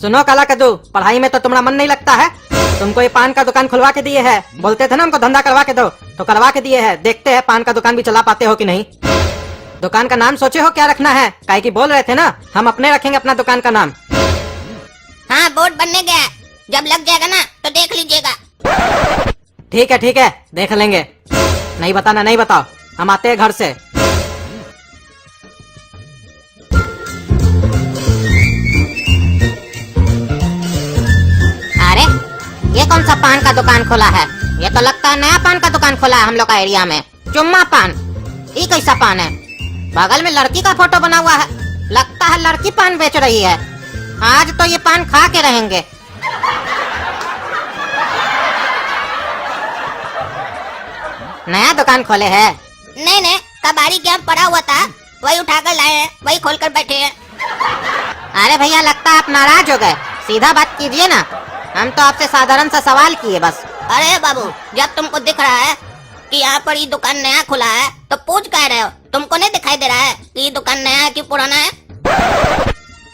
सुनो काला कद्दू, पढ़ाई में तो तुम्हारा मन नहीं लगता है। तुमको ये पान का दुकान खुलवा के दिए है, बोलते थे ना हमको धंधा करवा के दो, तो करवा के दिए है। देखते हैं पान का दुकान भी चला पाते हो कि नहीं। दुकान का नाम सोचे हो क्या रखना है? काहे की बोल रहे थे ना, हम अपने रखेंगे अपना दुकान का नाम। हाँ, बोर्ड बनने गया, जब लग जाएगा ना तो देख लीजिएगा। ठीक है, देख लेंगे। नहीं बताना, नहीं बताओ, हम आते हैं घर से। अरे ये कौन सा पान का दुकान खोला है? ये तो लगता है नया पान का दुकान खोला है हम लोग का एरिया में। चुम्मा पान, ये कैसा पान है? बगल में लड़की का फोटो बना हुआ है, लगता है लड़की पान बेच रही है। आज तो ये पान खा के रहेंगे। नया दुकान खोले हैं? नहीं, कबाड़ी के हम पड़ा हुआ था, वही उठाकर लाए हैं, वही खोलकर बैठे हैं। अरे भैया, लगता है आप नाराज हो गए, सीधा बात कीजिए ना। हम तो आपसे साधारण सा सवाल किए बस। अरे बाबू, जब तुमको दिख रहा है कि यहाँ पर ये दुकान नया खुला है तो पूछ कह रहे हो? तुमको नहीं दिखाई दे रहा है कि ये दुकान नया है कि पुराना है?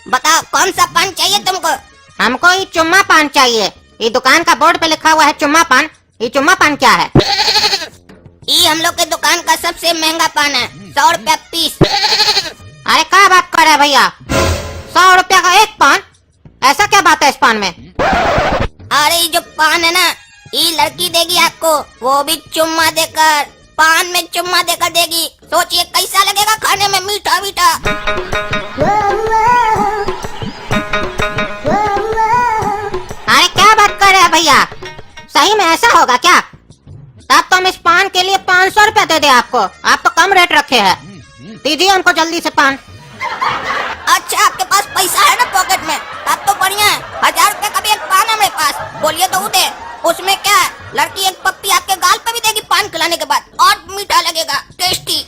बताओ कौन सा पान चाहिए तुमको? हमको ये चुम्मा पान चाहिए। ये दुकान का बोर्ड पे लिखा हुआ है चुम्मा पान। ये चुम्मा पान क्या है? ये हम लोग के दुकान का सबसे महंगा पान है, 100 रुपया पीस। अरे क्या बात कर रहे हैं भैया, 100 रुपया का एक पान? ऐसा क्या बात है इस पान में? अरे ये जो पान है ना, ये लड़की देगी आपको, वो भी चुम्मा देकर। पान में चुम्मा देकर देगी, सोचिए कैसा लगेगा खाने में, मीठा मीठा। अरे क्या बात कर रहे हैं भैया, सही में ऐसा होगा क्या? तब तो हम इस पान के लिए 500 रुपया दे दे आपको। आप तो कम रेट रखे हैं, दीजिए हमको जल्दी से पान। अच्छा, आपके पास पैसा है ना पॉकेट में? तब तो बढ़िया है, 1000 रुपए का भी एक पान है मेरे पास, बोलिए तो दे। उसमें क्या है, लड़की एक पत्ती आपके गाल पे भी देगी पान खिलाने के बाद, और मीठा लगेगा, टेस्टी।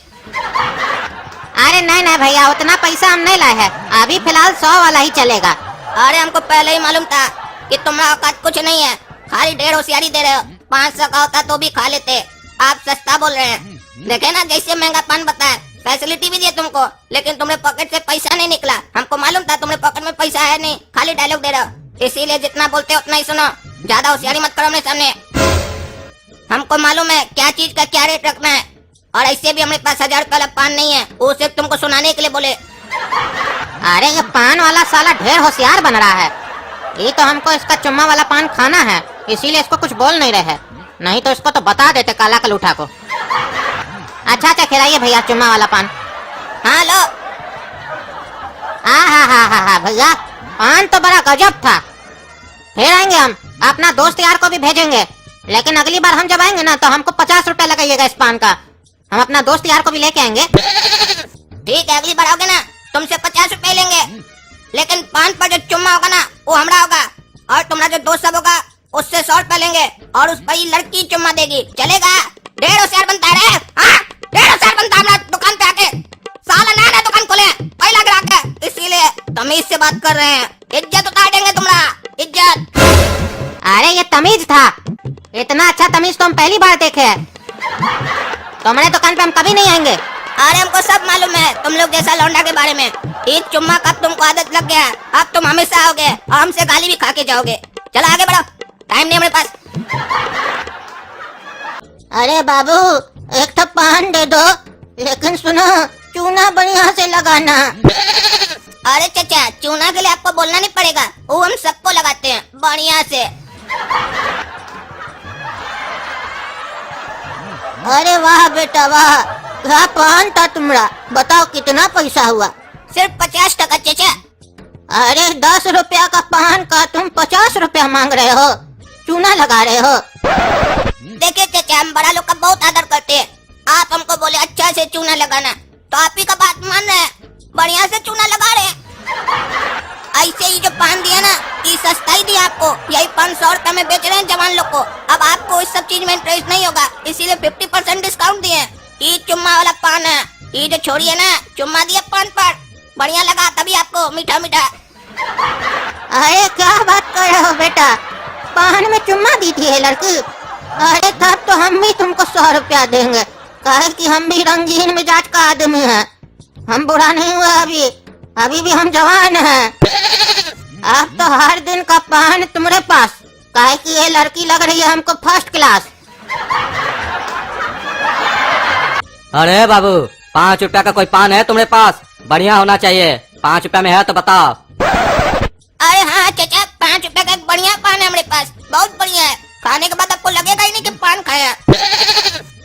अरे नहीं भैया, उतना पैसा हम नहीं लाए हैं, अभी फिलहाल 100 वाला ही चलेगा। अरे हमको पहले ही मालूम था कि तुम्हारा औकात कुछ नहीं है, खाली ढेर होशियारी दे रहे हो। 500 का होता तो भी खा लेते, आप सस्ता बोल रहे हैं। देखे ना जैसे महंगा पान बताया, फैसिलिटी भी दिए तुमको, लेकिन तुम्हारे पॉकेट से पैसा नहीं निकला। हमको मालूम था तुम्हारे पॉकेट में पैसा है नहीं, खाली डायलॉग दे रहे हो। इसीलिए जितना बोलते हो उतना ही सुनो, ज्यादा होशियारी मत करो अपने सामने। हमको मालूम है क्या चीज का क्या रेट रखना है, और ऐसे भी हमारे पास 1000 रुपया वाला पान नहीं है, वो सिर्फ तुमको सुनाने के लिए बोले। अरे ये पान वाला साला ढेर होशियार बन रहा है। ये तो हमको इसका चुम्मा वाला पान खाना है, इसीलिए इसको कुछ बोल नहीं रहे, नहीं तो इसको तो बता देते काला कलूठा को। अच्छा खिलाइए भैया चुम्मा वाला पान। हाँ लो। हाँ भैया, पान तो बड़ा गजब था। फिर आएंगे हम, अपना दोस्त यार को भी भेजेंगे, लेकिन अगली बार हम जब आएंगे ना तो हमको 50 रुपया लगाइएगा इस पान का। हम अपना दोस्त यार को भी लेके आएंगे। ठीक है, अगली बार आओगे ना तुमसे 50 रुपए लेंगे, लेकिन पान पर जो चुम्मा होगा ना वो हमारा होगा, और तुम्हारा जो दोस्त सब होगा उससे 100 रुपया लेंगे, और उस पर ही लड़की चुम्मा देगी। चलेगा? ढेर होशियार बनता है। हाँ, ढेर होशियार बनता है हमारा दुकान पे आके। साला नया दुकान खोले, पहला ग्राहक है, इसीलिए तमीज से बात कर रहे हैं। इज्जत उतार देंगे तुम्हारा, इज्जत। अरे ये तमीज था, इतना अच्छा तमीज तो हम पहली बार देखे हैं। तुम्हारे दुकान पे हम कभी नहीं आएंगे। अरे हमको सब मालूम है तुम लोग जैसा लौंडा के बारे में। एक चुम्मा का तुमको आदत लग गया, अब तुम हमेशा आओगे और हमसे गाली भी खा के जाओगे। चलो आगे बढ़ो, टाइम नहीं हमारे पास। अरे बाबू, एक तो पान दे दो, लेकिन सुनो चूना बढ़िया से लगाना। अरे चाचा, चूना के लिए आपको बोलना नहीं पड़ेगा, वो हम सबको लगाते हैं बढ़िया से। अरे वाह बेटा वाह, क्या पान था तुम्हारा। बताओ कितना पैसा हुआ? सिर्फ 50 टका चाचा। अरे 10 रुपया का पान का तुम 50 रुपया मांग रहे हो, चूना लगा रहे हो। देखिए चाचा, हम बड़ा लोग का बहुत आदर करते हैं, आप हमको बोले अच्छा से चूना लगाना, तो आप ही का बात मान रहे हैं, बढ़िया से चूना लगा रहे हैं। ऐसे ही जो पान दिया ना, ये सस्ता ही दिया आपको, यही 500 रुपए में बेच रहे हैं जवान लोग को। अब आपको इस सब चीज में इंटरेस्ट नहीं होगा, इसीलिए 50% डिस्काउंट दिए। ये चुम्मा वाला पान है, ये जो छोड़ी है ना, चुम्मा दिया पान पर, बढ़िया लगा तभी आपको मीठा मीठा। अरे क्या बात कर रहे हो बेटा, पान में चुम्मा दी थी ये लड़की? अरे तब तो हम भी तुमको 100 रुपया देंगे, काहे कि हम भी रंगीन मिजाज का आदमी हैं, हम बुरा नहीं हुआ, अभी भी हम जवान हैं। अब तो हर दिन का पान तुम्हारे पास, काहे कि ये लड़की लग रही है हमको फर्स्ट क्लास। अरे बाबू, 5 रुपया का कोई पान है तुम्हारे पास? बढ़िया होना चाहिए। 5 रुपया में है तो बताओ। अरे हाँ चाचा, 5 रुपए का एक बढ़िया पान है हमारे पास, बहुत बढ़िया है। खाने के बाद आपको लगेगा ही नहीं कि पान खाया।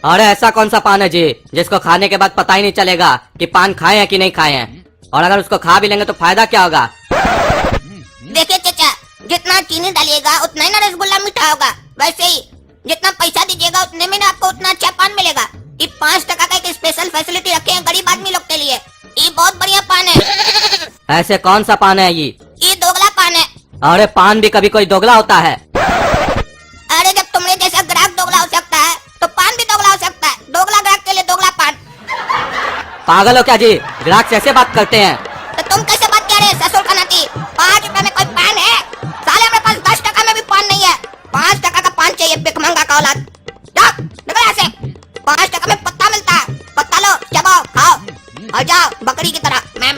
अरे ऐसा कौन सा पान है जी जिसको खाने के बाद पता ही नहीं चलेगा कि पान खाए हैं कि नहीं खाए हैं? और अगर उसको खा भी लेंगे तो फायदा क्या होगा? देखिए चाचा, जितना चीनी डालिएगा उतना ही ना रसगुल्ला मीठा होगा, वैसे ही जितना पैसा दीजिएगा उतने में ना आपको उतना अच्छा पान मिलेगा। ये 5 टका का एक स्पेशल फैसिलिटी रखे हैं गरीब आदमी लोग के लिए। ये बहुत बढ़िया पान है। ऐसे कौन सा पान है ये दोगला पान है। अरे पान भी कभी कोई दोगला होता है? अरे जब तुमने जैसा ग्राहक दोगला हो सकता है तो पान भी दोगला हो सकता है। दोगला ग्राहक के लिए दोगला पान। पागल हो क्या जी? ग्राहक से ऐसे बात करते हैं? तो तुम कैसे बात कर रहे हैं ससुर का नाती? 5 रुपए में कोई पान है? साले हमारे पास 10 टका में भी पान नहीं है। 5 टका का पान चाहिए भिखमंगा का औलाद। जाओ निकल यहाँ से। 5 टका में पत्ता मिलता है, पत्ता लो, चबाओ, खाओ और जाओ बकरी की तरह। मैं।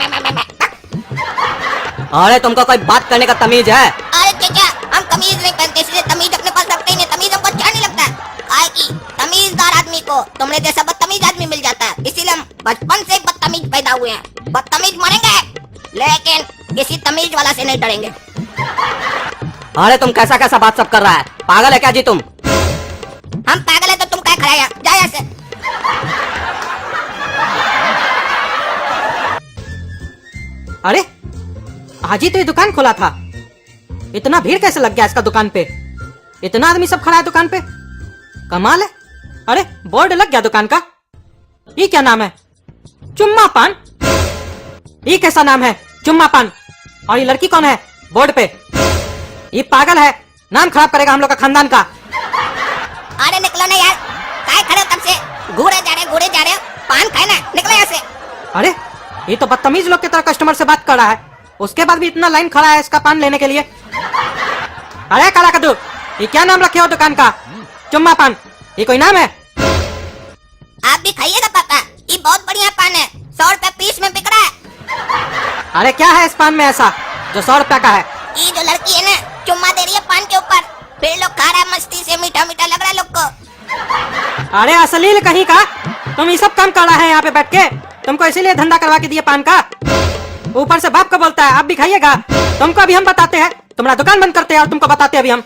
अरे तुमको कोई बात करने का तमीज है? अरे चाचा, हम तमीज नहीं पहनते, इसलिए तमीज अपने पास रखते ही नहीं। तमीज हमको अच्छा नहीं लगता है। काहे कि तमीजदार आदमी को तुमने जैसा बदतमीज आदमी मिल जाता है, इसीलिए हम बचपन से बदतमीज पैदा हुए हैं। बदतमीज मरेंगे लेकिन किसी तमीज वाला से नहीं डरेंगे। अरे तुम कैसा कैसा बात सब कर रहा है? पागल है क्या जी तुम? हम पागल है तो तुम क्या खड़ा है? जा यहाँ से। अरे आज ही तो ये दुकान खोला था, इतना भीड़ कैसे लग गया इसका दुकान पे? इतना आदमी सब खड़ा है दुकान पे, कमाल है। अरे बोर्ड लग गया दुकान का। ये क्या नाम है? चुम्मा पान। ये कैसा नाम है? चुम्मा पान। और ये लड़की कौन है बोर्ड पे? ये पागल है, नाम खराब करेगा हम लोग का खानदान का। अरे निकलो ना यार, काय खड़े हो तब से? घूरे जा रहे हो, पान खाए ना, निकलो यहाँ से। अरे ये तो बदतमीज लोग की तरह कस्टमर से बात कर रहा है, उसके बाद भी इतना लाइन खड़ा है इसका पान लेने के लिए। अरे काला कद्दू, ये क्या नाम रखे हो दुकान का? चुम्मा पान, ये कोई नाम है? आप भी खाइएगा पापा, ये बहुत बढ़िया पान है। 100 रुपए पीस में बिक रहा है। अरे क्या है इस पान में ऐसा जो 100 रुपया का है? ये जो लड़की है ना, चुम्मा दे रही है पान के ऊपर, फिर लोग खा रहा है मस्ती से, मीठा मीठा लग रहा है लोग को। अरे अश्लील कहीं का, तुम ये सब काम कर रहा है यहाँ पे बैठ के? तुमको इसीलिए धंधा करवा के दिए पान का? ऊपर से बाप को बोलता है आप भी खाइएगा। तुमको अभी हम बताते हैं, तुम्हारा दुकान बंद करते हैं और तुमको बताते हैं अभी हम।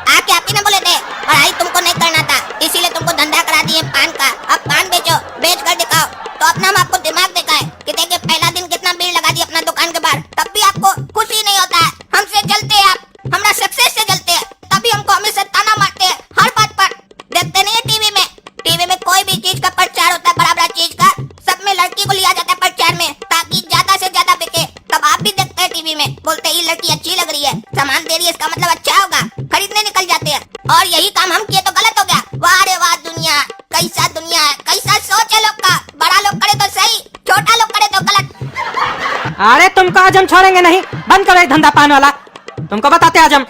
आके आप ही ना बोले थे पढ़ाई तुमको नहीं करना था, इसीलिए तुमको धंधा करा दिए पान का। अब पान बेचो, बेच कर दिखाओ तो अपना हम आपको दिमाग दिखाए कि देखिए पहला दिन कितना भीड़ लगा दी अपना दुकान के बाहर, तब भी आपको खुशी नहीं होता है। हमसे जलते हैं आप, हमारा सक्सेस से जलते हैं, तभी हमको हमेशा ताना मारते हैं हर बात पर। देखते नहीं है टीवी में कोई भी चीज का प्रचार होता है, बड़ा बड़ा चीज का, सब में लड़की को लिया जाता है प्रचार में ताकि ज्यादा से ज्यादा बिके। तब आप भी देखते हैं टीवी में, बोलते ये लड़की अच्छी लग रही है, सामान दे रही है, इसका मतलब अच्छा होगा, खरीदने निकल जाते हैं। और यही काम हम किए तो गलत हो गया। वाह रे वाह दुनिया, कैसा दुनिया है, कैसा सोच है लोग का। बड़ा लोग करे तो सही, छोटा लोग करे तो गलत। अरे तुमको आज हम छोड़ेंगे नहीं, बंद करो ये धंधा पान वाला, तुमको बताते आज हम।